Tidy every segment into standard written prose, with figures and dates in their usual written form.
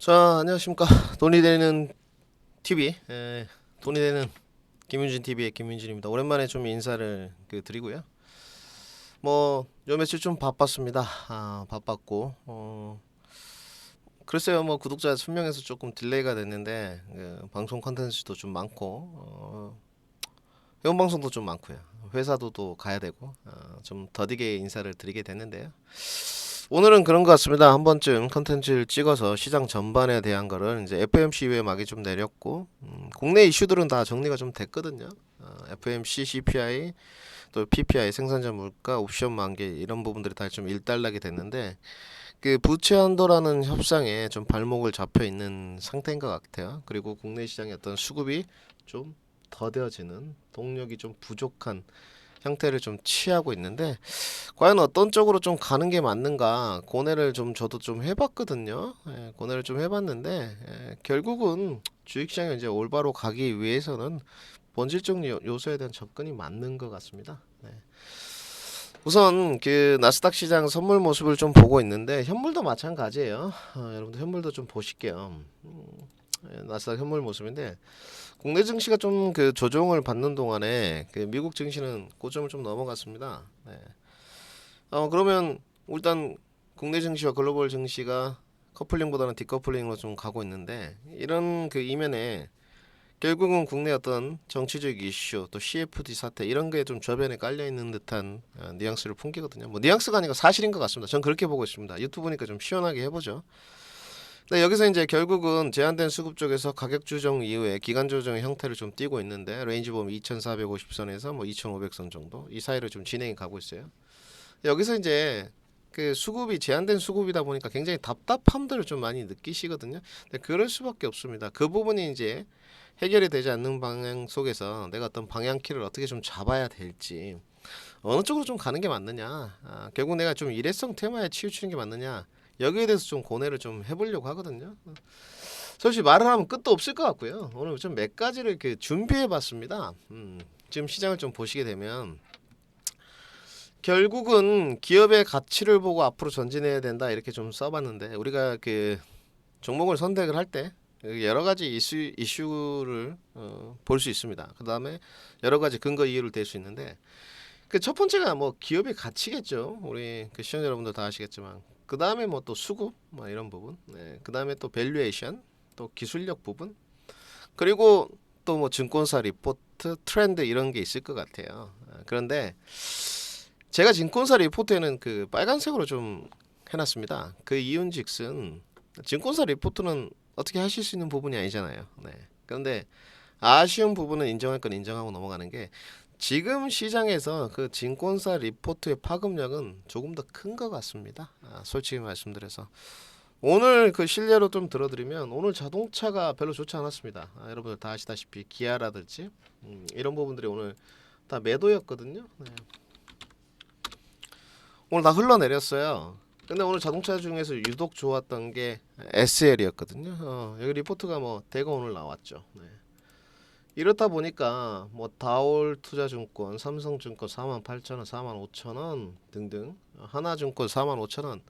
자, 안녕하십니까. 돈이 되는 TV, 돈이 되는 김윤진 TV의 김윤진입니다. 오랜만에 좀 인사를 드리고요. 요 며칠 좀 바빴습니다. 바빴고, 글쎄요, 구독자 1000명에서 조금 딜레이가 됐는데, 방송 컨텐츠도 좀 많고, 회원 방송도 좀 많고요. 회사도 또 가야 되고, 좀 더디게 인사를 드리게 됐는데요. 오늘은 그런 것 같습니다. 한 번쯤 컨텐츠를 찍어서 시장 전반에 대한 거를 이제 FOMC 이후에 막이 좀 내렸고, 국내 이슈들은 다 정리가 좀 됐거든요. FOMC, CPI, 또 PPI, 생산자 물가, 옵션 만기 이런 부분들이 다 좀 일단락이 됐는데, 그 부채 한도라는 협상에 좀 발목을 잡혀 있는 상태인 것 같아요. 그리고 국내 시장의 어떤 수급이 좀 더뎌지는 동력이 좀 부족한 형태를 좀 취하고 있는데, 과연 어떤 쪽으로 좀 가는 게 맞는가 고뇌를 좀 저도 좀 해봤거든요. 고뇌를 좀 해봤는데, 결국은 주식시장에 이제 올바로 가기 위해서는 본질적 요소에 대한 접근이 맞는 것 같습니다. 우선 그 나스닥 시장 선물 모습을 좀 보고 있는데, 현물도 마찬가지예요. 여러분들 현물도 좀 보실게요. 나스닥 현물 모습인데, 국내 증시가 좀 그 조정을 받는 동안에 그 미국 증시는 고점을 좀 넘어갔습니다. 그러면 일단 국내 증시와 글로벌 증시가 커플링보다는 디커플링으로 좀 가고 있는데, 이런 그 이면에 결국은 국내 어떤 정치적 이슈 또 CFD 사태 이런 게 좀 저변에 깔려 있는 듯한 뉘앙스를 풍기거든요. 뭐 뉘앙스가 아니고 사실인 것 같습니다. 전 그렇게 보고 있습니다. 유튜브니까 좀 시원하게 해보죠. 근데 여기서 이제 결국은 제한된 수급 쪽에서 가격 조정 이후에 기간 조정의 형태를 좀 띠고 있는데, 레인지 보면 2450선에서 뭐 2500선 정도 이 사이를 좀 진행이 가고 있어요. 여기서 이제 그 수급이 제한된 수급이다 보니까 굉장히 답답함들을 좀 많이 느끼시거든요. 근데 그럴 수밖에 없습니다. 그 부분이 이제 해결이 되지 않는 방향 속에서 내가 어떤 방향키를 어떻게 좀 잡아야 될지, 어느 쪽으로 좀 가는 게 맞느냐, 결국 내가 좀 일회성 테마에 치우치는 게 맞느냐, 여기에 대해서 좀 고뇌를 좀 해보려고 하거든요. 솔직히 말을 하면 끝도 없을 것 같고요. 오늘 좀 몇 가지를 준비해봤습니다. 지금 시장을 좀 보시게 되면 결국은 기업의 가치를 보고 앞으로 전진해야 된다 이렇게 좀 써봤는데, 우리가 그 종목을 선택을 할 때 여러 가지 이슈를 볼 수 있습니다. 그 다음에 여러 가지 근거 이유를 댈 수 있는데, 그 첫 번째가 뭐 기업의 가치겠죠. 우리 그 시청자 여러분들 다 아시겠지만, 그 다음에 뭐 또 수급 뭐 이런 부분, 그 다음에 또 밸류에이션, 또 기술력 부분, 그리고 또 뭐 증권사 리포트, 트렌드 이런 게 있을 것 같아요. 그런데 제가 증권사 리포트에는 그 빨간색으로 좀 해놨습니다. 그 이윤즉슨 증권사 리포트는 어떻게 하실 수 있는 부분이 아니잖아요. 그런데 아쉬운 부분은 인정할 건 인정하고 넘어가는 게, 지금 시장에서 그 증권사 리포트의 파급력은 조금 더 큰 것 같습니다. 솔직히 말씀드려서 오늘 그 실례로 좀 들어드리면, 오늘 자동차가 별로 좋지 않았습니다. 여러분들 다 아시다시피 기아라든지 이런 부분들이 오늘 다 매도였거든요. 오늘 다 흘러내렸어요. 근데 오늘 자동차 중에서 유독 좋았던 게 SL이었거든요. 여기 리포트가 뭐 대거 오늘 나왔죠. 이렇다 보니까 뭐 다올 투자증권, 삼성증권 48,000원, 45,000원 등등, 하나증권 45,000원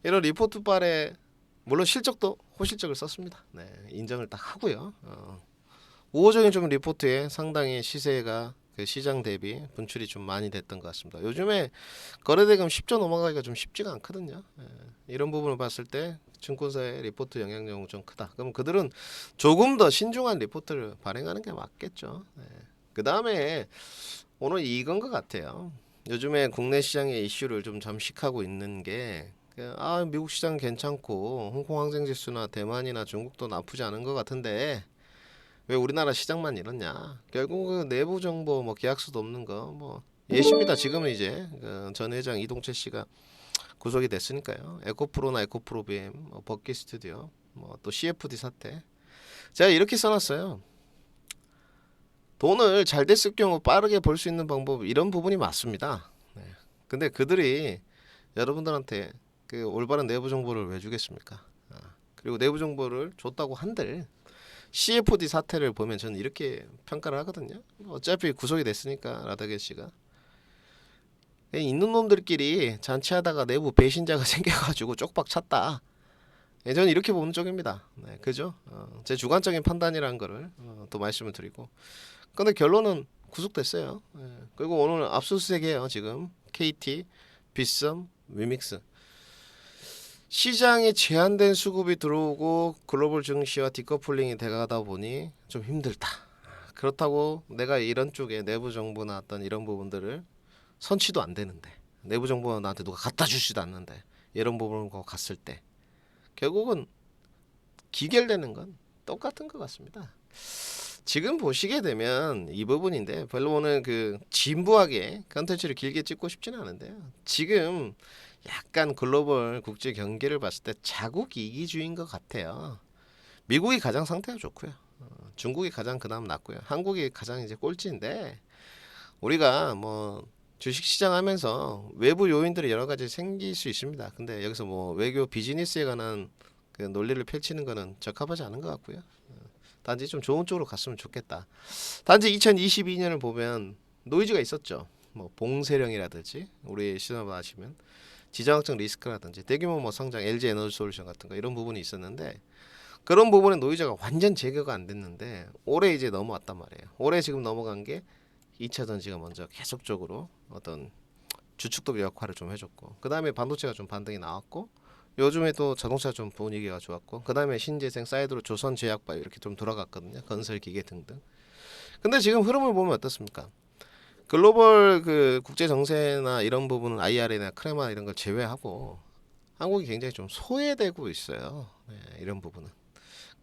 이런 리포트 발에 물론 실적도 호실적을 썼습니다. 인정을 딱 하고요. 우호적인 좀 리포트에 상당히 시세가 그 시장 대비 분출이 좀 많이 됐던 것 같습니다. 요즘에 거래대금 10조 넘어가기가 좀 쉽지가 않거든요. 이런 부분을 봤을 때 증권사의 리포트 영향력은 좀 크다. 그럼 그들은 조금 더 신중한 리포트를 발행하는 게 맞겠죠. 그 다음에 오늘 이건 것 같아요. 요즘에 국내 시장의 이슈를 좀 잠식하고 있는 게, 미국 시장 괜찮고 홍콩 항생 지수나 대만이나 중국도 나쁘지 않은 것 같은데 왜 우리나라 시장만 이렇냐? 결국은 내부 정보 뭐 계약서도 없는 거 뭐 예시입니다. 지금은 이제 그전 회장 이동채 씨가 구속이 됐으니까요. 에코프로나 에코프로비엠, 뭐 버키 스튜디오, 뭐 또 CFD 사태. 제가 이렇게 써놨어요. 돈을 잘 됐을 경우 빠르게 벌 수 있는 방법, 이런 부분이 맞습니다. 근데 그들이 여러분들한테 그 올바른 내부 정보를 왜 주겠습니까? 그리고 내부 정보를 줬다고 한들 CFD 사태를 보면 저는 이렇게 평가를 하거든요. 어차피 구속이 됐으니까 라다게 씨가 있는 놈들끼리 잔치하다가 내부 배신자가 생겨가지고 쪽박 찼다. 저는 이렇게 보는 쪽입니다. 네, 그죠? 제 주관적인 판단이라는 거를 또 말씀을 드리고. 근데 결론은 구속됐어요. 그리고 오늘 압수수색이에요. 지금 KT, 빗썸, 위믹스. 시장에 제한된 수급이 들어오고 글로벌 증시와 디커플링이 돼가다 보니 좀 힘들다. 그렇다고 내가 이런 쪽에 내부 정보나 어떤 이런 부분들을 선취도 안 되는데 내부 정보가 나한테 누가 갖다 주지도 않는데 이런 부분을 갔을 때 결국은 기결되는 건 똑같은 것 같습니다. 지금 보시게 되면 이 부분인데 별로 오늘 그 진부하게 컨텐츠를 길게 찍고 싶지는 않은데요. 지금 약간 글로벌 국제 경기를 봤을 때 자국 이기주의인 것 같아요. 미국이 가장 상태가 좋고요. 중국이 가장 그나마 낫고요. 한국이 가장 이제 꼴찌인데 우리가 뭐 주식시장 하면서 외부 요인들이 여러 가지 생길 수 있습니다. 근데 여기서 뭐 외교 비즈니스에 관한 그 논리를 펼치는 거는 적합하지 않은 것 같고요. 단지 좀 좋은 쪽으로 갔으면 좋겠다. 단지 2022년을 보면 노이즈가 있었죠. 뭐 봉쇄령이라든지 우리 시나바 아시면 지정학적 리스크라든지 대규모 뭐 성장 LG 에너지 솔루션 같은 거 이런 부분이 있었는데 그런 부분에 노이즈가 완전 제거가 안 됐는데 올해 이제 넘어왔단 말이에요. 올해 지금 넘어간 게 2차 전지가 먼저 계속적으로 어떤 주축도 역할을 좀 해줬고 그 다음에 반도체가 좀 반등이 나왔고 요즘에 또 자동차 좀 분위기가 좋았고 그 다음에 신재생 사이드로 조선제약바이오 이렇게 좀 돌아갔거든요. 건설기계 등등. 근데 지금 흐름을 보면 어떻습니까? 글로벌 그 국제 정세나 이런 부분은 IRA나 크레마 이런 걸 제외하고 한국이 굉장히 좀 소외되고 있어요. 네, 이런 부분은.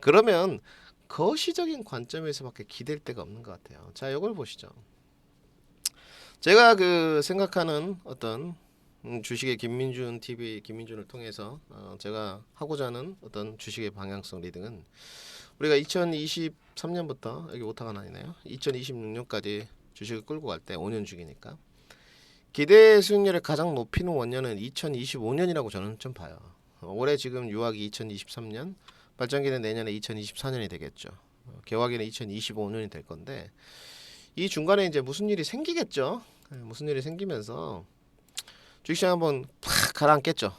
그러면 거시적인 관점에서밖에 기댈 데가 없는 것 같아요. 자, 이걸 보시죠. 제가 그 생각하는 어떤 주식의 김민준 TV 김민준을 통해서 제가 하고자 하는 어떤 주식의 방향성 리딩은 우리가 2023년부터 여기 오타가 나네요. 2026년까지 주식을 끌고 갈 때 5년 주기니까 기대 수익률을 가장 높이는 원년은 2025년이라고 저는 좀 봐요. 올해 지금 유학이 2023년, 발전기는 내년에 2024년이 되겠죠. 개화기는 2025년이 될 건데 이 중간에 이제 무슨 일이 생기겠죠. 무슨 일이 생기면서 주식시장 한번 팍 가라앉겠죠.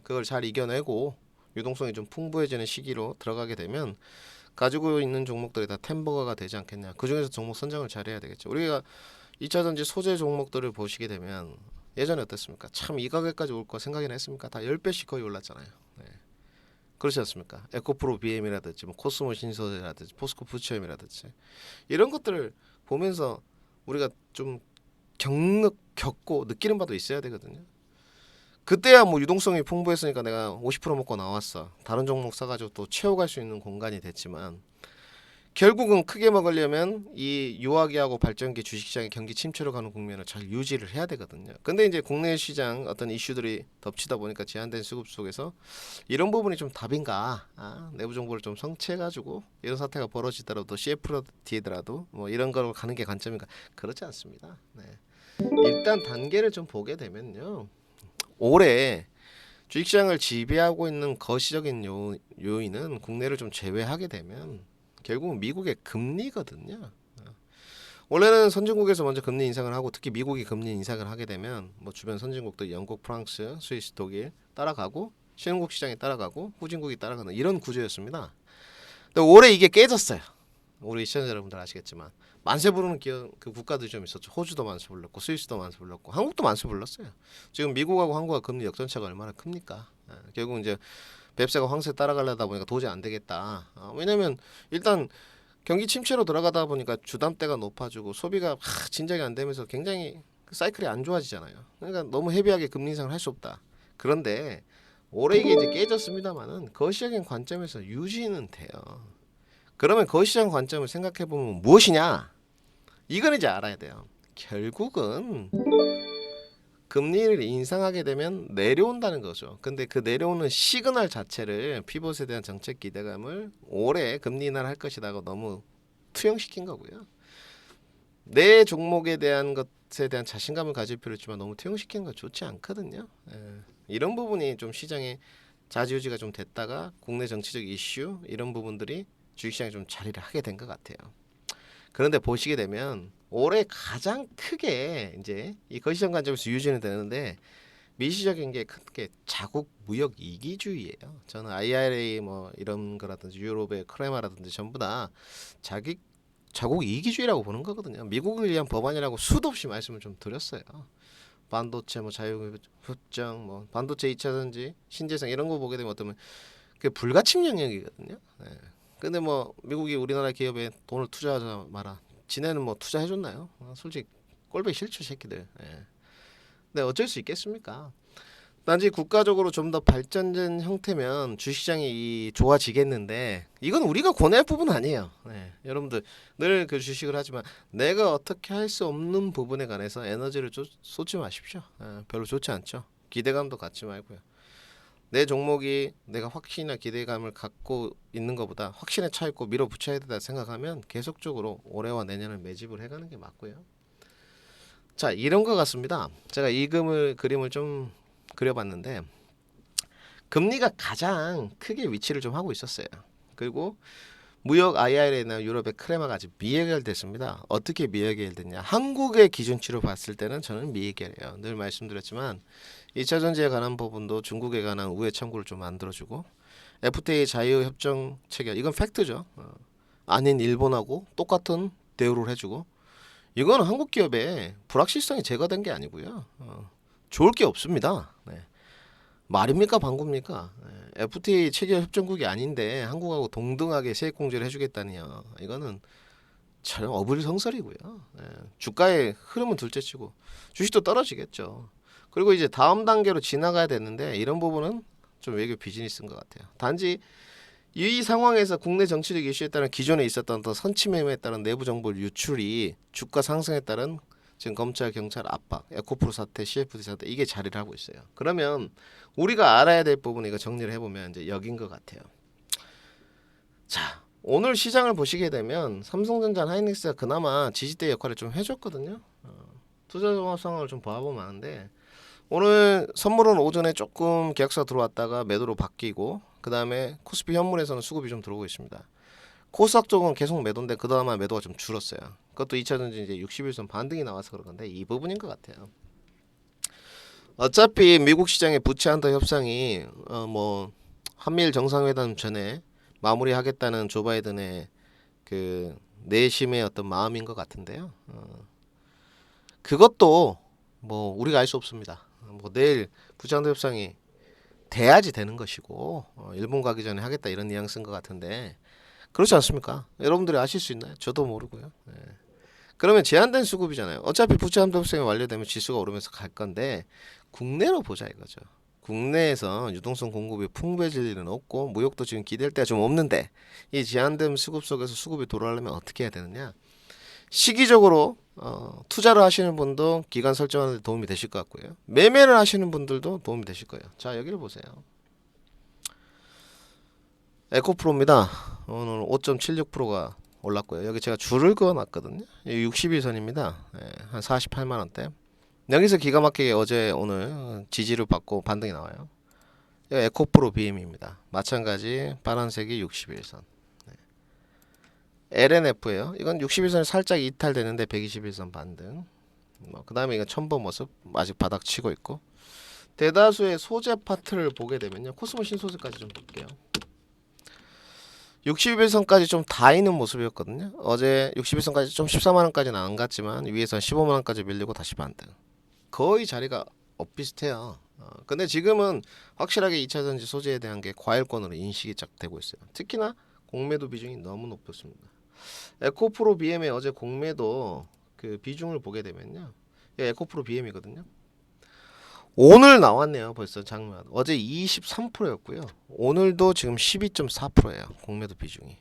그걸 잘 이겨내고 유동성이 좀 풍부해지는 시기로 들어가게 되면 가지고 있는 종목들이 다 템버거가 되지 않겠냐. 그 중에서 종목 선정을 잘해야 되겠죠. 우리가 2차전지 소재 종목들을 보시게 되면 예전에 어땠습니까? 참 이 가격까지 올 거 생각이나 했습니까? 다 10배씩 거의 올랐잖아요. 네. 그렇지 않습니까? 에코프로 BM이라든지 뭐 코스모 신소재라든지 포스코 푸치엠이라든지 이런 것들을 보면서 우리가 좀 겪고 느끼는 바도 있어야 되거든요. 그때야 뭐 유동성이 풍부했으니까 내가 50% 먹고 나왔어. 다른 종목 사가지고 또 채워갈 수 있는 공간이 됐지만 결국은 크게 먹으려면 이 유아기하고 발전기 주식시장의 경기 침체로 가는 국면을 잘 유지를 해야 되거든요. 근데 이제 국내 시장 어떤 이슈들이 덮치다 보니까 제한된 수급 속에서 이런 부분이 좀 답인가? 내부 정보를 좀 성취해가지고 이런 사태가 벌어지더라도 CFD더라도 뭐 이런 거로 가는 게 관점인가? 그렇지 않습니다. 네. 일단 단계를 좀 보게 되면요. 올해 주식시장을 지배하고 있는 거시적인 요인은 국내를 좀 제외하게 되면 결국은 미국의 금리거든요. 원래는 선진국에서 먼저 금리 인상을 하고 특히 미국이 금리 인상을 하게 되면 뭐 주변 선진국들 영국, 프랑스, 스위스, 독일 따라가고 신흥국 시장이 따라가고 후진국이 따라가는 이런 구조였습니다. 근데 올해 이게 깨졌어요. 우리 시청자 여러분들 아시겠지만 만세 부르는 그 국가들이 좀 있었죠. 호주도 만세 불렀고 스위스도 만세 불렀고 한국도 만세 불렀어요. 지금 미국하고 한국과 금리 역전차가 얼마나 큽니까? 결국 이제 뱁새가 황새 따라가려다 보니까 도저히 안 되겠다. 왜냐면 일단 경기 침체로 들어가다 보니까 주담대가 높아지고 소비가 진작이 안 되면서 굉장히 사이클이 안 좋아지잖아요. 그러니까 너무 헤비하게 금리 인상을 할 수 없다. 그런데 올해 이게 이제 깨졌습니다만은 거시적인 관점에서 유지는 돼요. 그러면 거시적 관점을 생각해 보면 무엇이냐? 이건 이제 알아야 돼요. 결국은 금리를 인상하게 되면 내려온다는 거죠. 근데 그 내려오는 시그널 자체를 피봇에 대한 정책 기대감을 올해 금리 인하를 할 것이라고 너무 투영시킨 거고요. 내 종목에 대한 것에 대한 자신감을 가질 필요 있지만 너무 투영시키는 거 좋지 않거든요. 이런 부분이 좀 시장에 좌지우지가 좀 됐다가 국내 정치적 이슈 이런 부분들이 주식시장에 좀 자리를 하게 된 것 같아요. 그런데 보시게 되면 올해 가장 크게 이제 이 거시적 관점에서 유지는 되는데 미시적인 게 큰 게 자국 무역 이기주의예요. 저는 IRA 뭐 이런 거라든지 유럽의 크레마라든지 전부 다 자기 자국 이기주의라고 보는 거거든요. 미국을 위한 법안이라고 수도 없이 말씀을 좀 드렸어요. 반도체 뭐 자유협정 뭐 반도체 2차 전지 신재생 이런 거 보게 되면 어떠면 그 불가침 영역이거든요. 네. 근데 뭐 미국이 우리나라 기업에 돈을 투자하자 마라. 지네는 뭐 투자해 줬나요? 솔직히 꼴보기 싫죠, 새끼들. 예. 근데 어쩔 수 있겠습니까? 단지 국가적으로 좀 더 발전된 형태면 주시장이 좋아지겠는데 이건 우리가 권할 부분 아니에요. 네. 여러분들 늘 그 주식을 하지만 내가 어떻게 할 수 없는 부분에 관해서 에너지를 쏟지 마십시오. 별로 좋지 않죠. 기대감도 갖지 말고요. 내 종목이 내가 확신이나 기대감을 갖고 있는 것보다 확신에 차 있고 밀어붙여야 된다 생각하면 계속적으로 올해와 내년을 매집을 해가는 게 맞고요. 자, 이런 것 같습니다. 제가 이 그림을 좀 그려봤는데 금리가 가장 크게 위치를 좀 하고 있었어요. 그리고 무역 IRA나 유럽의 크레마가 아직 미해결됐습니다. 어떻게 미해결됐냐? 한국의 기준치로 봤을 때는 저는 미해결이에요. 늘 말씀드렸지만 2차 전지에 관한 부분도 중국에 관한 우회 청구를 좀 만들어주고 FTA 자유협정 체결 이건 팩트죠. 아닌 일본하고 똑같은 대우를 해주고 이건 한국 기업의 불확실성이 제거된 게 아니고요. 좋을 게 없습니다. 네. 말입니까 방구입니까? FTA 체결 협정국이 아닌데 한국하고 동등하게 세액 공제를 해주겠다니요. 이거는 참 어불성설이고요. 주가의 흐름은 둘째치고 주식도 떨어지겠죠. 그리고 이제 다음 단계로 지나가야 되는데 이런 부분은 좀 외교 비즈니스인 것 같아요. 단지 이 상황에서 국내 정치적 이슈에 따른 기존에 있었던 더 선침해에 따른 내부 정보 유출이 주가 상승에 따른 지금 검찰 경찰 압박, 에코프로 사태, CFD 사태 이게 자리를 하고 있어요. 그러면 우리가 알아야 될 부분 이거 정리를 해보면 이제 여긴 것 같아요. 자, 오늘 시장을 보시게 되면 삼성전자, 하이닉스가 그나마 지지대 역할을 좀 해줬거든요. 투자 종합 상황을 좀 봐보면 아는데 오늘 선물은 오전에 조금 계약서 들어왔다가 매도로 바뀌고 그 다음에 코스피 현물에서는 수급이 좀 들어오고 있습니다. 코스닥 쪽은 계속 매도인데 그 다음에 매도가 좀 줄었어요. 그것도 2차전지 이제 60일선 반등이 나와서 그런 건데 이 부분인 것 같아요. 어차피 미국 시장의 부채 한도 협상이 뭐 한미일 정상회담 전에 마무리하겠다는 조 바이든의 그 내심의 어떤 마음인 것 같은데요. 그것도 뭐 우리가 알 수 없습니다. 뭐 내일 부채 한도 협상이 돼야지 되는 것이고 일본 가기 전에 하겠다 이런 뉘앙스인 것 같은데 그렇지 않습니까? 여러분들이 아실 수 있나요? 저도 모르고요. 그러면 제한된 수급이잖아요. 어차피 부채 한도 협상이 완료되면 지수가 오르면서 갈 건데 국내로 보자 이거죠. 국내에서 유동성 공급이 풍부해질 일은 없고 무역도 지금 기댈 데가 좀 없는데 이 제한된 수급 속에서 수급이 돌아오려면 어떻게 해야 되느냐? 시기적으로 투자를 하시는 분도 기간 설정하는 데 도움이 되실 것 같고요. 매매를 하시는 분들도 도움이 되실 거예요. 자, 여기를 보세요. 에코프로입니다. 오늘 5.76%가 올랐고요. 여기 제가 줄을 그어놨거든요. 60일선입니다. 한 48만 원대. 여기서 기가 막히게 어제 오늘 지지를 받고 반등이 나와요. 에코프로 BM입니다. 마찬가지 파란색이 60일선. LNF예요. 이건 60일선이 살짝 이탈되는데 121선 반등. 그 다음에 이건 첨보 모습 아직 바닥 치고 있고 대다수의 소재 파트를 보게 되면요. 코스모 신소재까지 좀 볼게요. 61선까지 좀 닿이는 모습이었거든요. 어제 61선까지 좀 14만원까지는 안 갔지만 위에서 15만원까지 밀리고 다시 반등. 거의 자리가 엇비슷해요. 근데 지금은 확실하게 2차전지 소재에 대한 게 과열권으로 인식이 쫙 되고 있어요. 특히나 공매도 비중이 너무 높았습니다. 에코프로 BM의 어제 공매도 그 비중을 보게 되면요. 에코프로 BM이거든요. 오늘 나왔네요. 벌써 장면. 어제 23%였고요. 오늘도 지금 12.4%예요. 공매도 비중이.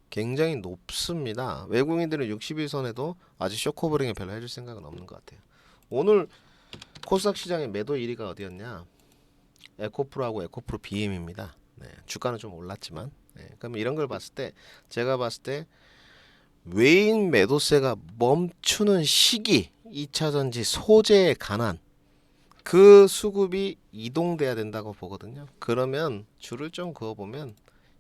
굉장히 높습니다. 외국인들은 60일선에도 아직 쇼커버링에 별로 해줄 생각은 없는 것 같아요. 오늘 코스닥 시장의 매도 1위가 어디였냐? 에코프로하고 에코프로 BM입니다. 네, 주가는 좀 올랐지만. 그럼 이런 걸 봤을 때 제가 봤을 때 외인 매도세가 멈추는 시기 2차전지 소재에 관한 그 수급이 이동돼야 된다고 보거든요. 그러면 줄을 좀 그어보면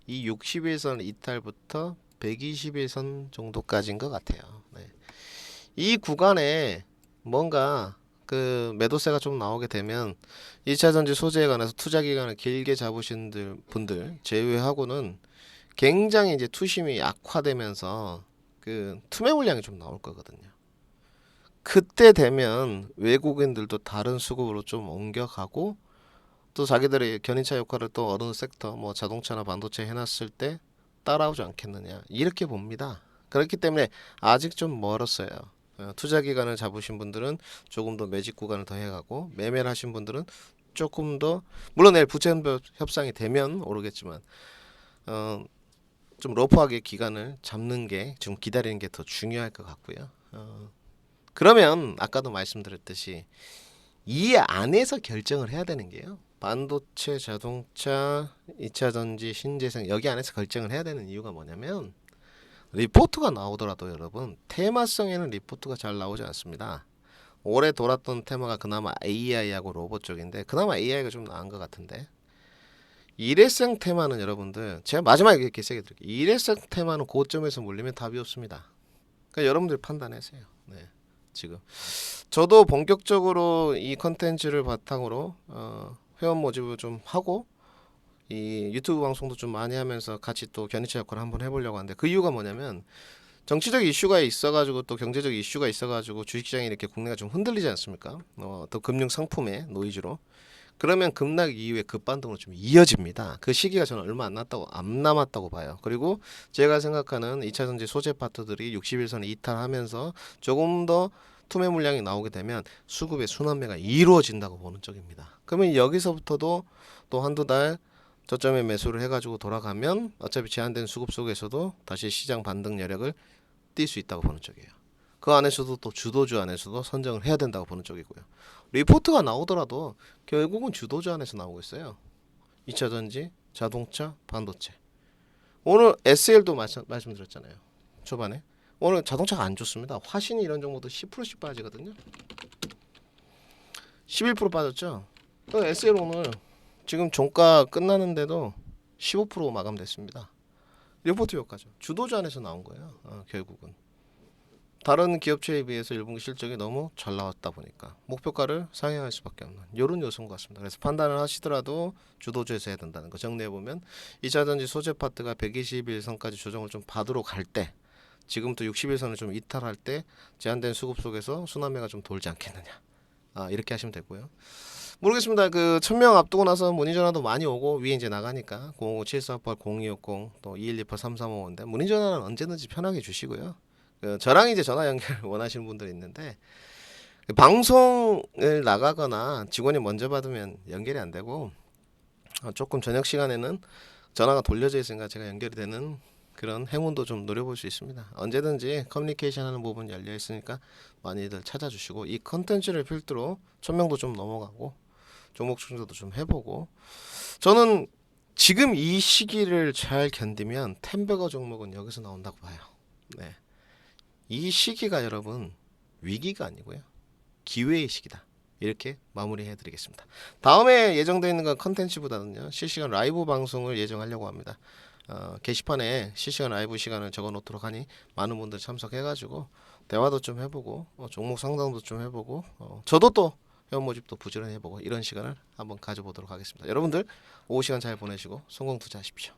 이 60일선 이탈부터 120일선 정도까지인 것 같아요. 이 구간에 뭔가 그 매도세가 좀 나오게 되면 2차전지 소재에 관해서 투자 기간을 길게 잡으신 분들 제외하고는 굉장히 이제 투심이 약화되면서 그 투매 물량이 좀 나올 거거든요. 그때 되면 외국인들도 다른 수급으로 좀 옮겨가고 또 자기들의 견인차 역할을 또 어느 섹터 뭐 자동차나 반도체 해놨을 때 따라오지 않겠느냐 이렇게 봅니다. 그렇기 때문에 아직 좀 멀었어요. 투자 기간을 잡으신 분들은 조금 더 매집 구간을 더 해가고 매매를 하신 분들은 조금 더 물론 내일 부채 협상이 되면 오르겠지만 좀 러프하게 기간을 잡는 게 좀 기다리는 게 더 중요할 것 같고요. 그러면 아까도 말씀드렸듯이 이 안에서 결정을 해야 되는 게요. 반도체, 자동차, 2차전지, 신재생 여기 안에서 결정을 해야 되는 이유가 뭐냐면 리포트가 나오더라도 여러분 테마성에는 리포트가 잘 나오지 않습니다. 올해 돌았던 테마가 그나마 AI하고 로봇 쪽인데 그나마 AI가 좀 나은 것 같은데 일회성 테마는 여러분들 제가 마지막에 이렇게 세게 드릴게요. 일회성 테마는 고점에서 물리면 답이 없습니다. 그러니까 여러분들 판단하세요. 네, 지금 저도 본격적으로 이 컨텐츠를 바탕으로 회원 모집을 좀 하고 이 유튜브 방송도 좀 많이 하면서 같이 또 견인차 역할을 한번 해보려고 하는데 그 이유가 뭐냐면 정치적 이슈가 있어가지고 또 경제적 이슈가 있어가지고 주식시장이 이렇게 국내가 좀 흔들리지 않습니까? 또 금융 상품의 노이즈로 그러면 급락 이후에 급반등으로 좀 이어집니다. 그 시기가 저는 얼마 안 남았다고 봐요. 그리고 제가 생각하는 2차전지 소재 파트들이 60일선을 이탈하면서 조금 더 투매 물량이 나오게 되면 수급의 순환매가 이루어진다고 보는 쪽입니다. 그러면 여기서부터도 또 한두 달 저점에 매수를 해가지고 돌아가면 어차피 제한된 수급 속에서도 다시 시장 반등 여력을 띌 수 있다고 보는 쪽이에요. 그 안에서도 또 주도주 안에서도 선정을 해야 된다고 보는 쪽이고요. 리포트가 나오더라도 결국은 주도주 안에서 나오고 있어요. 2차전지, 자동차, 반도체. 오늘 SL도 말씀드렸잖아요. 초반에. 오늘 자동차가 안 좋습니다. 화신이 이런 정도도 10%씩 빠지거든요. 11% 빠졌죠. SL 오늘 지금 종가 끝나는데도 15% 마감됐습니다. 리포트 효과죠. 주도주 안에서 나온 거예요. 결국은. 다른 기업체에 비해서 1분기 실적이 너무 잘 나왔다 보니까 목표가를 상회할 수밖에 없는 이런 요소인 것 같습니다. 그래서 판단을 하시더라도 주도주에서 해야 된다는 거 정리해보면 2차전지 소재 파트가 121선까지 조정을 좀 받으러 갈 때 지금부터 60일선을 좀 이탈할 때 제한된 수급 속에서 순환매가 좀 돌지 않겠느냐 이렇게 하시면 되고요. 모르겠습니다. 그 1000명 앞두고 나서 문의 전화도 많이 오고 위에 이제 나가니까 059-7498-0260 또 2128-3355인데 문의 전화는 언제든지 편하게 주시고요. 저랑 이제 전화 연결 원하시는 분들이 있는데 방송을 나가거나 직원이 먼저 받으면 연결이 안 되고 조금 저녁 시간에는 전화가 돌려져 있으니까 제가 연결이 되는 그런 행운도 좀 노려볼 수 있습니다. 언제든지 커뮤니케이션 하는 부분 열려 있으니까 많이들 찾아주시고 이 컨텐츠를 필두로 1000명도 좀 넘어가고 종목 충전도 좀 해보고 저는 지금 이 시기를 잘 견디면 템베거 종목은 여기서 나온다고 봐요. 네. 이 시기가 여러분 위기가 아니고요 기회의 시기다 이렇게 마무리해 드리겠습니다. 다음에 예정되어 있는 건 컨텐츠보다는요 실시간 라이브 방송을 예정하려고 합니다. 게시판에 실시간 라이브 시간을 적어 놓도록 하니 많은 분들 참석해 가지고 대화도 좀 해보고 종목 상담도 좀 해보고 저도 또 회원 모집도 부지런히 해보고 이런 시간을 한번 가져보도록 하겠습니다. 여러분들 오후 시간 잘 보내시고 성공 투자하십시오.